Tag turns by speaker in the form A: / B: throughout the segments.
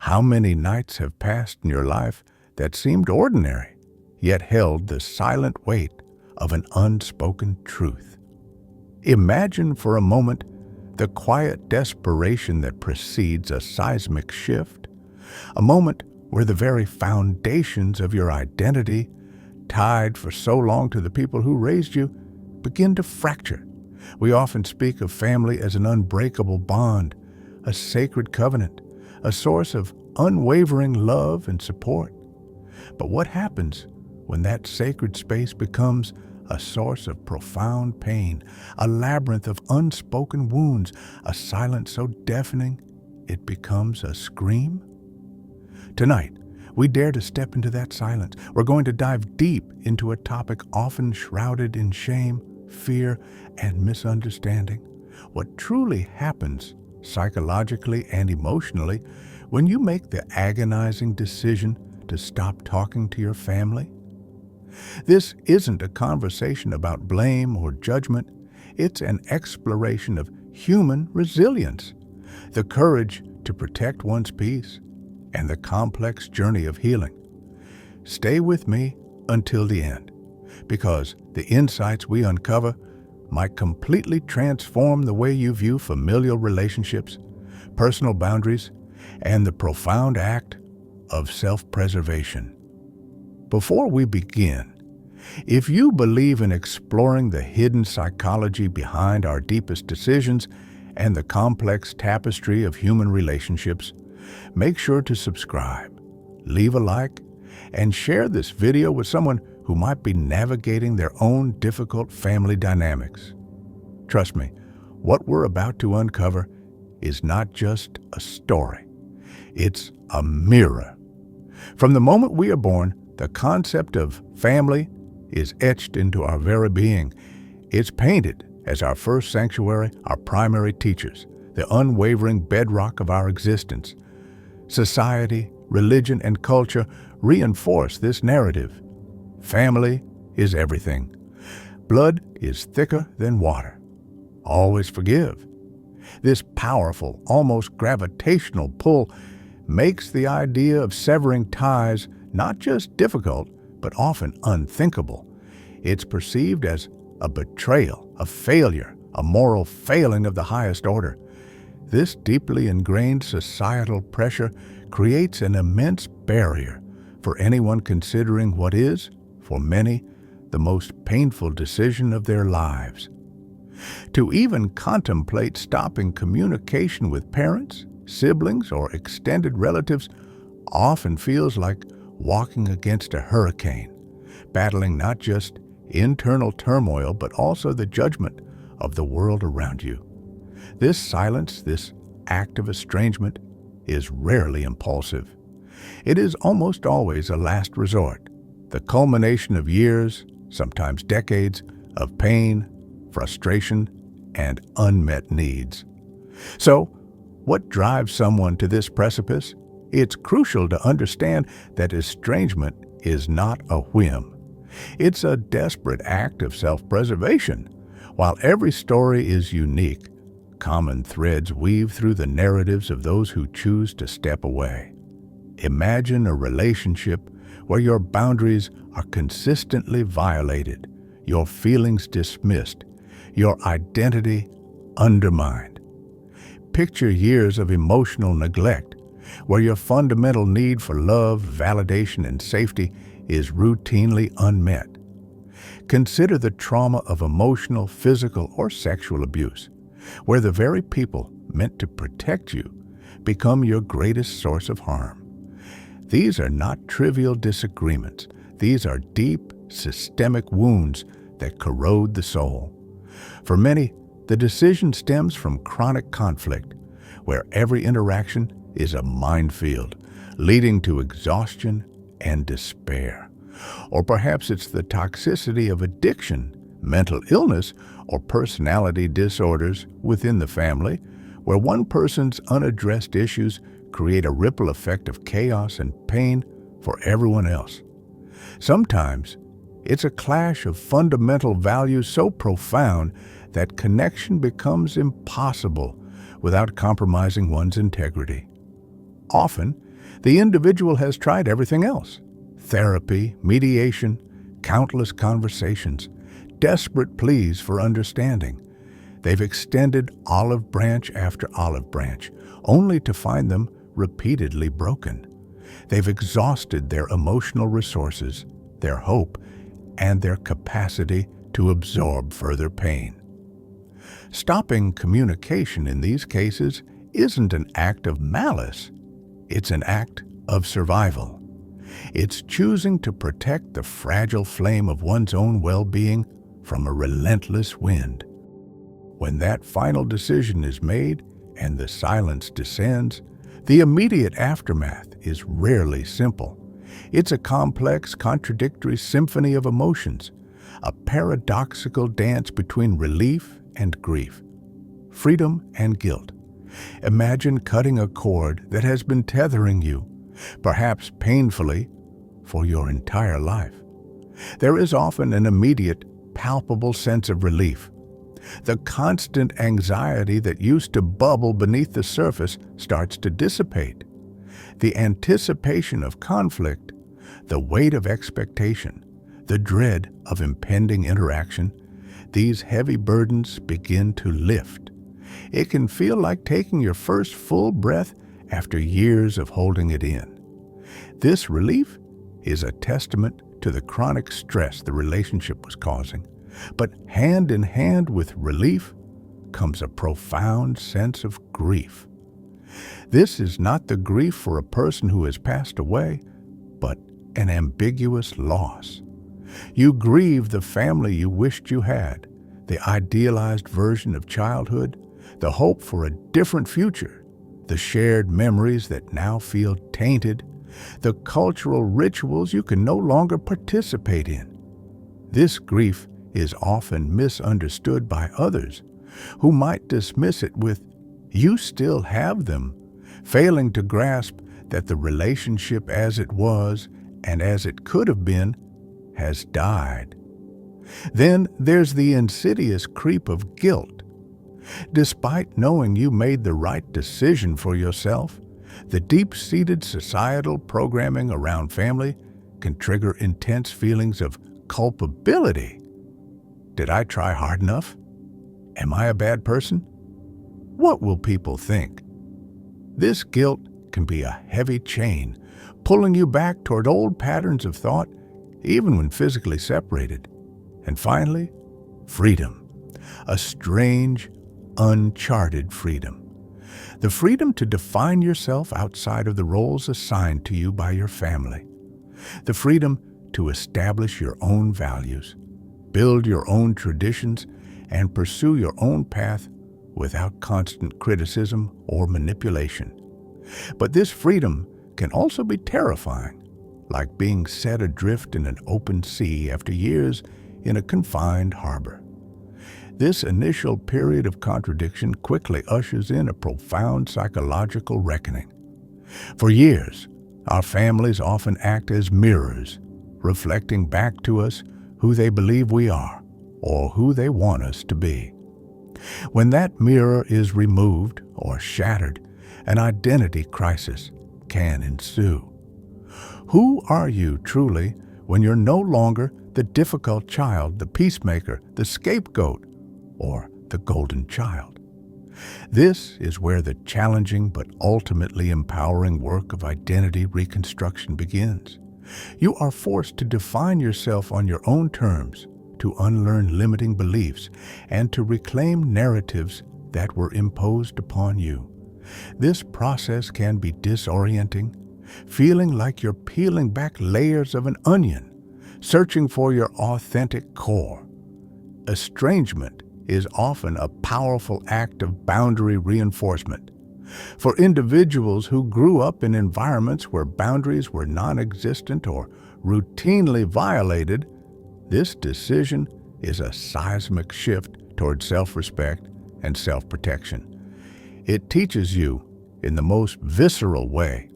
A: How many nights have passed in your life that seemed ordinary, yet held the silent weight of an unspoken truth? Imagine for a moment the quiet desperation that precedes a seismic shift, a moment where the very foundations of your identity, tied for so long to the people who raised you, begin to fracture. We often speak of family as an unbreakable bond, a sacred covenant, a source of unwavering love and support. But what happens when that sacred space becomes a source of profound pain, a labyrinth of unspoken wounds, a silence so deafening it becomes a scream? Tonight, we dare to step into that silence. We're going to dive deep into a topic often shrouded in shame, fear, and misunderstanding. What truly happens psychologically and emotionally when you make the agonizing decision to stop talking to your family? This isn't a conversation about blame or judgment. It's an exploration of human resilience, the courage to protect one's peace, and the complex journey of healing. Stay with me until the end, because the insights we uncover might completely transform the way you view familial relationships, personal boundaries, and the profound act of self-preservation. Before we begin, if you believe in exploring the hidden psychology behind our deepest decisions and the complex tapestry of human relationships, make sure to subscribe, leave a like, and share this video with someone who might be navigating their own difficult family dynamics. Trust me, what we're about to uncover is not just a story. It's a mirror. From the moment we are born, the concept of family is etched into our very being. It's painted as our first sanctuary, our primary teachers, the unwavering bedrock of our existence. Society, religion, and culture reinforce this narrative. Family is everything. Blood is thicker than water. Always forgive. This powerful, almost gravitational pull makes the idea of severing ties not just difficult, but often unthinkable. It's perceived as a betrayal, a failure, a moral failing of the highest order. This deeply ingrained societal pressure creates an immense barrier for anyone considering what is, for many, the most painful decision of their lives. To even contemplate stopping communication with parents, siblings, or extended relatives often feels like walking against a hurricane, battling not just internal turmoil, but also the judgment of the world around you. This silence, this act of estrangement, is rarely impulsive. It is almost always a last resort, the culmination of years, sometimes decades, of pain, frustration, and unmet needs. So, what drives someone to this precipice? It's crucial to understand that estrangement is not a whim. It's a desperate act of self-preservation. While every story is unique, common threads weave through the narratives of those who choose to step away. Imagine a relationship where your boundaries are consistently violated, your feelings dismissed, your identity undermined. Picture years of emotional neglect, where your fundamental need for love, validation, and safety is routinely unmet. Consider the trauma of emotional, physical, or sexual abuse, where the very people meant to protect you become your greatest source of harm. These are not trivial disagreements. These are deep, systemic wounds that corrode the soul. For many, the decision stems from chronic conflict, where every interaction is a minefield, leading to exhaustion and despair. Or perhaps it's the toxicity of addiction, mental illness, or personality disorders within the family, where one person's unaddressed issues create a ripple effect of chaos and pain for everyone else. Sometimes, it's a clash of fundamental values so profound that connection becomes impossible without compromising one's integrity. Often, The individual has tried everything else: therapy, mediation, countless conversations, desperate pleas for understanding. They've extended olive branch after olive branch, only to find them repeatedly broken. They've exhausted their emotional resources, their hope, and their capacity to absorb further pain. Stopping communication in these cases isn't an act of malice. It's an act of survival. It's choosing to protect the fragile flame of one's own well-being from a relentless wind. When that final decision is made and the silence descends, the immediate aftermath is rarely simple. It's a complex, contradictory symphony of emotions, a paradoxical dance between relief and grief, freedom and guilt. Imagine cutting a cord that has been tethering you, perhaps painfully, for your entire life. There is often an immediate, palpable sense of relief. The constant anxiety that used to bubble beneath the surface starts to dissipate. The anticipation of conflict, the weight of expectation, the dread of impending interaction, these heavy burdens begin to lift. It can feel like taking your first full breath after years of holding it in. This relief is a testament to the chronic stress the relationship was causing. But hand in hand with relief comes a profound sense of grief. This is not the grief for a person who has passed away, but an ambiguous loss. You grieve the family you wished you had, the idealized version of childhood, the hope for a different future, the shared memories that now feel tainted, the cultural rituals you can no longer participate in. This grief is often misunderstood by others, who might dismiss it with, "You still have them," failing to grasp that the relationship as it was and as it could have been has died. Then there's the insidious creep of guilt. Despite knowing you made the right decision for yourself, the deep-seated societal programming around family can trigger intense feelings of culpability. Did I try hard enough? Am I a bad person? What will people think? This guilt can be a heavy chain, pulling you back toward old patterns of thought, even when physically separated. And finally, freedom. A strange, uncharted freedom. The freedom to define yourself outside of the roles assigned to you by your family. The freedom to establish your own values, build your own traditions, and pursue your own path without constant criticism or manipulation. But this freedom can also be terrifying, like being set adrift in an open sea after years in a confined harbor. This initial period of contradiction quickly ushers in a profound psychological reckoning. For years, our families often act as mirrors, reflecting back to us who they believe we are or who they want us to be. When that mirror is removed or shattered, an identity crisis can ensue. Who are you truly when you're no longer the difficult child, the peacemaker, the scapegoat, or the golden child? This is where the challenging but ultimately empowering work of identity reconstruction begins. You are forced to define yourself on your own terms, to unlearn limiting beliefs, and to reclaim narratives that were imposed upon you. This process can be disorienting, feeling like you're peeling back layers of an onion, searching for your authentic core. Estrangement is often a powerful act of boundary reinforcement. For individuals who grew up in environments where boundaries were non-existent or routinely violated, this decision is a seismic shift toward self-respect and self-protection. It teaches you, in the most visceral way,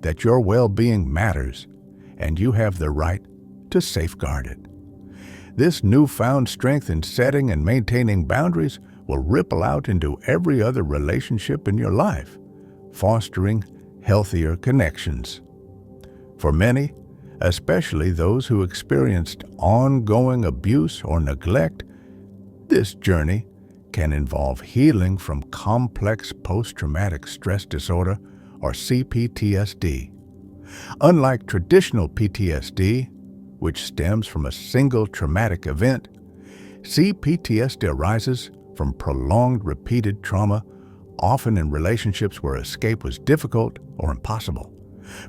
A: that your well-being matters and you have the right to safeguard it. This newfound strength in setting and maintaining boundaries will ripple out into every other relationship in your life, fostering healthier connections. For many, especially those who experienced ongoing abuse or neglect, this journey can involve healing from complex post-traumatic stress disorder or CPTSD. Unlike traditional PTSD, which stems from a single traumatic event, CPTSD arises from prolonged repeated trauma, often in relationships where escape was difficult or impossible.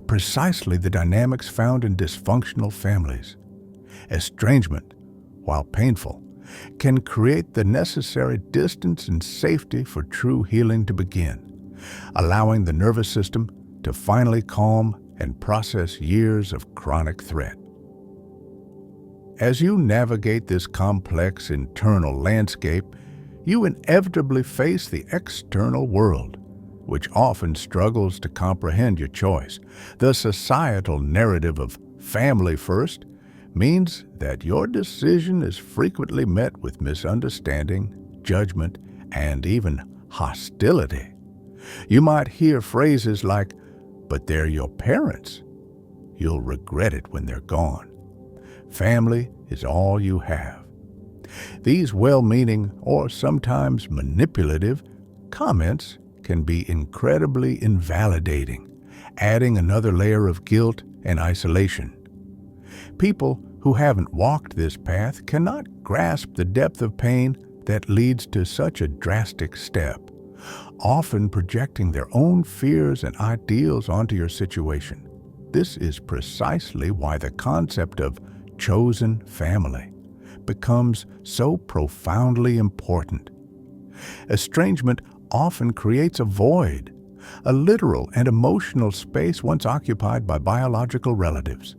A: Precisely the dynamics found in dysfunctional families. Estrangement, while painful, can create the necessary distance and safety for true healing to begin, allowing the nervous system to finally calm and process years of chronic threat. As you navigate this complex internal landscape, you inevitably face the external world, which often struggles to comprehend your choice. The societal narrative of family first means that your decision is frequently met with misunderstanding, judgment, and even hostility. You might hear phrases like, "But they're your parents. You'll regret it when they're gone. Family is all you have." These well-meaning or sometimes manipulative comments can be incredibly invalidating, adding another layer of guilt and isolation. People who haven't walked this path cannot grasp the depth of pain that leads to such a drastic step, often projecting their own fears and ideals onto your situation. This is precisely why the concept of chosen family becomes so profoundly important. Estrangement often creates a void, a literal and emotional space once occupied by biological relatives.